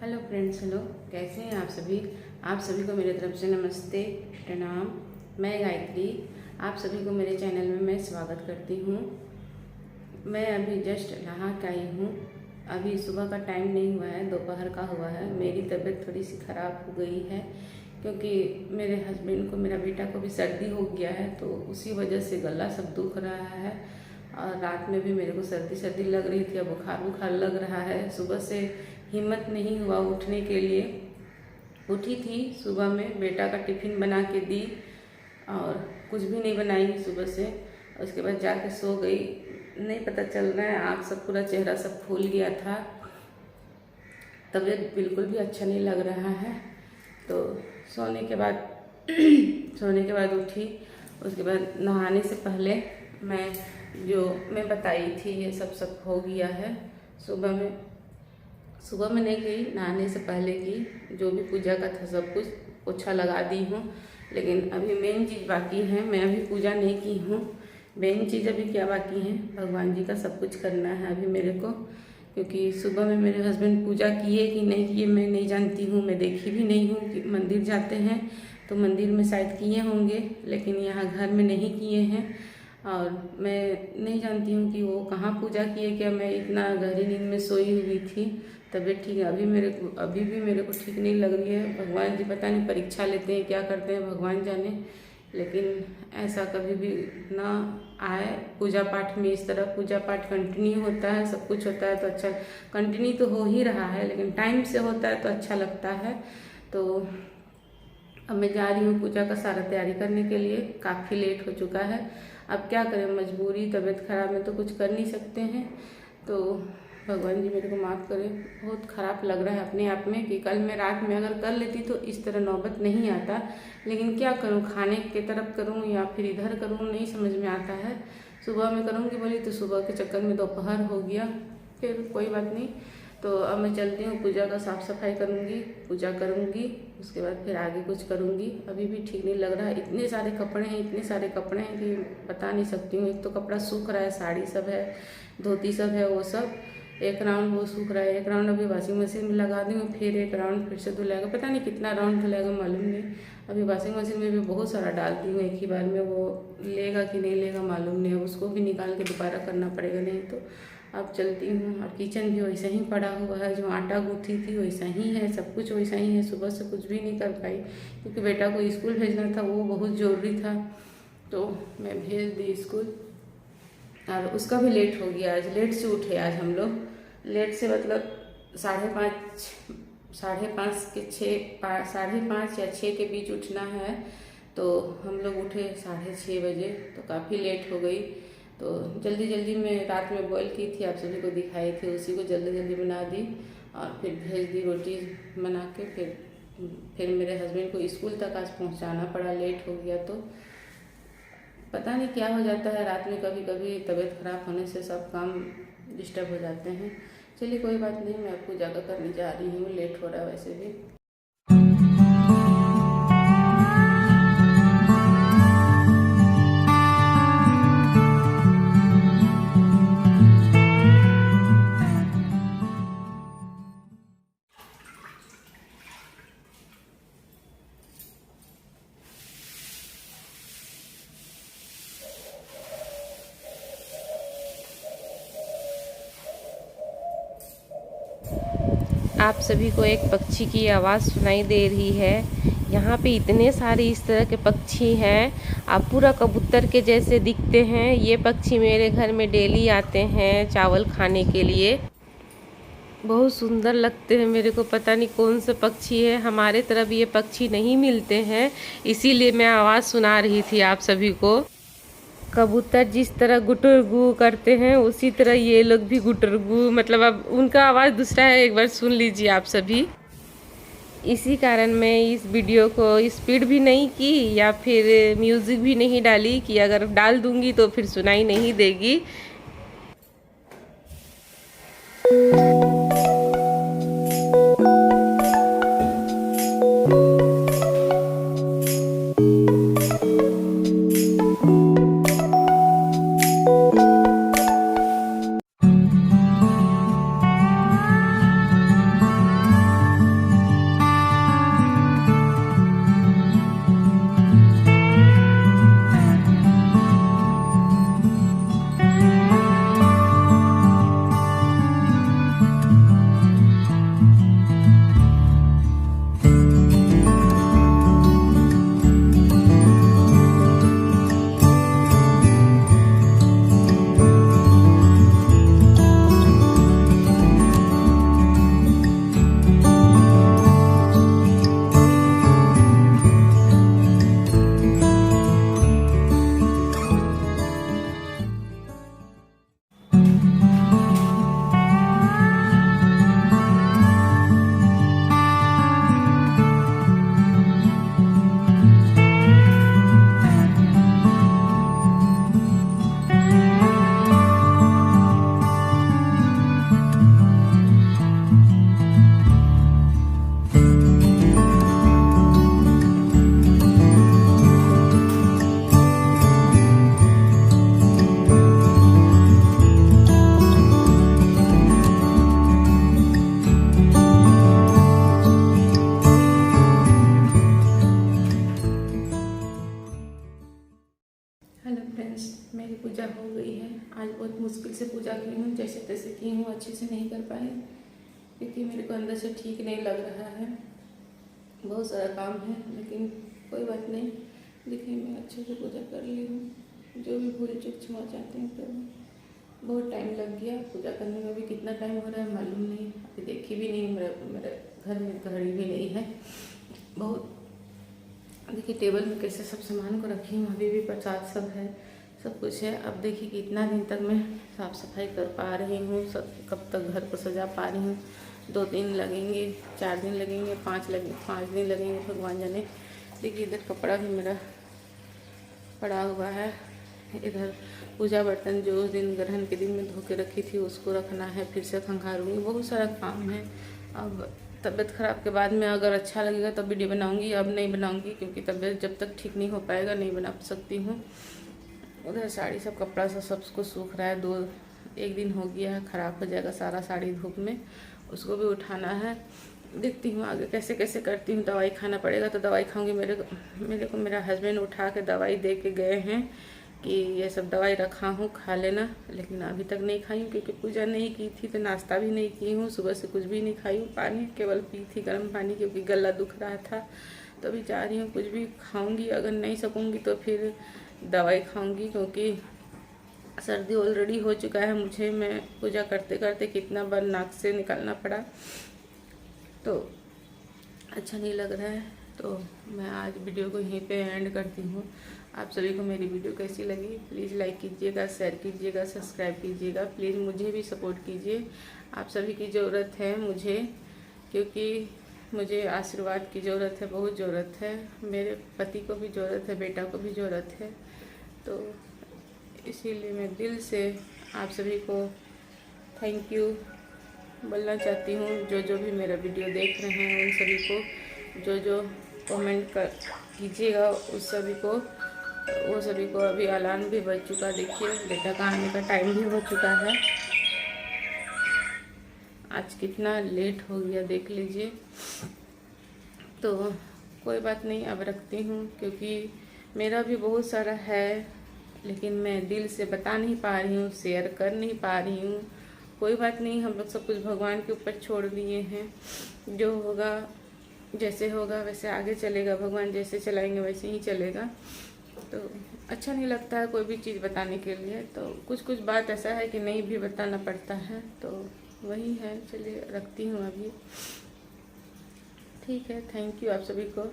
Hello friends, hello. कैसे हैं आप सभी को मेरे तरफ से नमस्ते, प्रणाम। मैं गायत्री, आप सभी को मेरे चैनल में मैं स्वागत करती हूँ। मैं अभी जस्ट नहा के आई हूँ। अभी सुबह का टाइम नहीं हुआ है, दोपहर का हुआ है। मेरी तबीयत थोड़ी सी ख़राब हो गई है क्योंकि मेरे हस्बैंड को, मेरा बेटा को भी सर्दी हो गया है, तो उसी वजह से गला सब दुख रहा है। और रात में भी मेरे को सर्दी सर्दी लग रही थी, बुखार बुखार लग रहा है। सुबह से हिम्मत नहीं हुआ उठने के लिए। उठी थी सुबह में, बेटा का टिफ़िन बना के दी और कुछ भी नहीं बनाई सुबह से। उसके बाद जाके सो गई। नहीं पता चल रहा है, आँख सब, पूरा चेहरा सब फूल गया था। तबीयत बिल्कुल भी अच्छा नहीं लग रहा है। तो सोने के बाद उठी। उसके बाद नहाने से पहले मैं बताई थी, ये सब हो गया है। सुबह में नहीं की, नहाने से पहले की जो भी पूजा का था सब कुछ पोछा लगा दी हूँ। लेकिन अभी मेन चीज़ बाकी है, मैं अभी पूजा नहीं की हूँ। मेन चीज़ अभी क्या बाकी है, भगवान जी का सब कुछ करना है अभी मेरे को। क्योंकि सुबह में मेरे हस्बैंड पूजा किए कि नहीं किए मैं नहीं जानती हूँ, मैं देखी भी नहीं हूँ। कि मंदिर जाते हैं तो मंदिर में शायद किए होंगे, लेकिन यहाँ घर में नहीं किए हैं। और मैं नहीं जानती हूँ कि वो कहाँ पूजा किए। क्या मैं इतना गहरी नींद में सोई हुई थी। तबीयत ठीक है अभी भी मेरे को ठीक नहीं लग रही है। भगवान जी पता नहीं परीक्षा लेते हैं क्या करते हैं, भगवान जाने। लेकिन ऐसा कभी भी ना आए पूजा पाठ में। इस तरह पूजा पाठ कंटिन्यू होता है, सब कुछ होता है तो अच्छा। कंटिन्यू तो हो ही रहा है, लेकिन टाइम से होता है तो अच्छा लगता है। तो अब मैं जा रही हूँ पूजा का सारा तैयारी करने के लिए। काफ़ी लेट हो चुका है, अब क्या करें, मजबूरी, तबीयत खराब में तो कुछ कर नहीं सकते हैं। तो भगवान जी मेरे को माफ़ करे। बहुत ख़राब लग रहा है अपने आप में कि कल मैं रात में अगर कर लेती तो इस तरह नौबत नहीं आता। लेकिन क्या करूँ, खाने के तरफ करूँ या फिर इधर करूँ, नहीं समझ में आता है। सुबह में करूँगी बोली तो सुबह के चक्कर में दोपहर हो गया। फिर कोई बात नहीं। तो अब मैं चलती हूँ, पूजा का साफ़ सफाई करूँगी, पूजा करूँगी, उसके बाद फिर आगे कुछ करूँगी। अभी भी ठीक नहीं लग रहा है। इतने सारे कपड़े हैं कि बता नहीं सकती हूँ। एक तो कपड़ा सूख रहा है, साड़ी सब है, धोती सब है, वो सब एक राउंड वो सूख रहा है। एक राउंड अभी वॉशिंग मशीन में लगा दी हूँ, फिर एक राउंड फिर से धुलाएगा। पता नहीं कितना राउंड धुलाएगा मालूम नहीं। अभी वॉशिंग मशीन में भी बहुत सारा डालती हूँ एक ही बार में, वो लेगा कि नहीं लेगा मालूम नहीं। अब उसको भी निकाल के दोबारा करना पड़ेगा, नहीं तो। अब चलती हूँ। और किचन भी वैसा ही पड़ा हुआ है, जो आटा गूँथी थी वैसा ही है, सब कुछ वैसा ही है। सुबह से कुछ भी नहीं कर पाई क्योंकि बेटा को स्कूल भेजना था, वो बहुत ज़रूरी था, तो मैं भेज दी स्कूल। और उसका भी लेट हो गया, आज लेट से उठे। आज हम लोग लेट से मतलब 5:30 या 6 के बीच उठना है। तो हम लोग उठे 6:30 बजे, तो काफ़ी लेट हो गई। तो जल्दी जल्दी में रात में बॉईल की थी, आप सभी को दिखाई थी, उसी को जल्दी जल्दी बना दी और फिर भेज दी रोटी बना के। फिर मेरे हस्बैंड को स्कूल तक आज पहुंचाना पड़ा, लेट हो गया। तो पता नहीं क्या हो जाता है रात में, कभी कभी तबीयत खराब होने से सब काम डिस्टर्ब हो जाते हैं। चलिए कोई बात नहीं, मैं पूजा का करने जा रही हूँ, लेट हो रहा है वैसे भी। आप सभी को एक पक्षी की आवाज़ सुनाई दे रही है। यहाँ पे इतने सारे इस तरह के पक्षी हैं, आप पूरा कबूतर के जैसे दिखते हैं। ये पक्षी मेरे घर में डेली आते हैं चावल खाने के लिए। बहुत सुंदर लगते हैं मेरे को, पता नहीं कौन से पक्षी है। हमारे तरफ ये पक्षी नहीं मिलते हैं, इसीलिए मैं आवाज़ सुना रही थी आप सभी को। कबूतर जिस तरह गुटर गू करते हैं उसी तरह ये लोग भी गुटर गू, मतलब अब उनका आवाज़ दूसरा है, एक बार सुन लीजिए आप सभी। इसी कारण मैं इस वीडियो को स्पीड भी नहीं की या फिर म्यूज़िक भी नहीं डाली कि अगर डाल दूंगी तो फिर सुनाई नहीं देगी। बहुत मुश्किल से पूजा की हूँ, जैसे तैसे की हूँ, अच्छे से नहीं कर पाई क्योंकि मेरे को अंदर से ठीक नहीं लग रहा है। बहुत सारा काम है लेकिन कोई बात नहीं। देखिए मैं अच्छे से पूजा कर ली हूँ, जो भी भूल चूक क्षमा चाहते हैं तो। बहुत टाइम लग गया पूजा करने में, भी कितना टाइम हो रहा है मालूम नहीं, अभी देखी भी नहीं, मेरे घर में घड़ी भी नहीं है। बहुत देखिए टेबल में कैसे सब सामान को रखी हूँ, अभी भी प्रसाद सब है, सब कुछ है। अब देखिए कितना दिन तक मैं साफ़ सफाई कर पा रही हूँ, सब कब तक घर को सजा पा रही हूँ। 2 दिन लगेंगे, 4 दिन लगेंगे, 5 दिन लगेंगे, भगवान जाने। देखिए इधर कपड़ा भी मेरा पड़ा हुआ है, इधर पूजा बर्तन जो उस दिन ग्रहण के दिन में धो के रखी थी उसको रखना है, फिर से खंगारूंगी। बहुत सारा काम है। अब तबीयत ख़राब के बाद में अगर अच्छा लगेगा तब वीडियो बनाऊंगी, अब नहीं बनाऊंगी क्योंकि तबीयत जब तक ठीक नहीं हो पाएगा नहीं बना सकती हूँ। उधर साड़ी सब कपड़ा सबको सूख रहा है, 1 दिन हो गया है, ख़राब हो जाएगा सारा साड़ी धूप में, उसको भी उठाना है। देखती हूँ आगे कैसे कैसे करती हूँ। दवाई खाना पड़ेगा तो दवाई खाऊंगी। मेरे को मेरा हस्बैंड उठा के दवाई दे के गए हैं कि ये सब दवाई रखा हूँ खा लेना, लेकिन अभी तक नहीं खाई हूँ क्योंकि पूजा नहीं की थी तो नाश्ता भी नहीं की हूँ, सुबह से कुछ भी नहीं खाई हूँ। पानी केवल पी थी, गर्म पानी, क्योंकि गला दुख रहा था। तो अभी जा रही हूँ, कुछ भी खाऊंगी, अगर नहीं सकूँगी तो फिर दवाई खाऊंगी क्योंकि सर्दी ऑलरेडी हो चुका है मुझे। मैं पूजा करते करते कितना बार नाक से निकालना पड़ा, तो अच्छा नहीं लग रहा है। तो मैं आज वीडियो को यहीं पे एंड करती हूँ। आप सभी को मेरी वीडियो कैसी लगी प्लीज़ लाइक कीजिएगा, शेयर कीजिएगा, सब्सक्राइब कीजिएगा। प्लीज़ मुझे भी सपोर्ट कीजिए, आप सभी की ज़रूरत है मुझे, क्योंकि मुझे आशीर्वाद की ज़रूरत है, बहुत ज़रूरत है। मेरे पति को भी ज़रूरत है, बेटा को भी ज़रूरत है। तो इसीलिए मैं दिल से आप सभी को थैंक यू बोलना चाहती हूँ। जो भी मेरा वीडियो देख रहे हैं उन सभी को, जो कमेंट कीजिएगा उस सभी को, वो सभी को। अभी अलार्म भी बज चुका, देखिए बेटा का आने का टाइम भी हो चुका है। आज कितना लेट हो गया देख लीजिए। तो कोई बात नहीं, अब रखती हूँ क्योंकि मेरा भी बहुत सारा है लेकिन मैं दिल से बता नहीं पा रही हूँ, शेयर कर नहीं पा रही हूँ। कोई बात नहीं, हम लोग सब कुछ भगवान के ऊपर छोड़ दिए हैं। जो होगा जैसे होगा वैसे आगे चलेगा, भगवान जैसे चलाएंगे वैसे ही चलेगा। तो अच्छा नहीं लगता है कोई भी चीज़ बताने के लिए, तो कुछ बात ऐसा है कि नहीं भी बताना पड़ता है, तो वही है। चलिए रखती हूँ अभी, ठीक है। थैंक यू आप सभी को।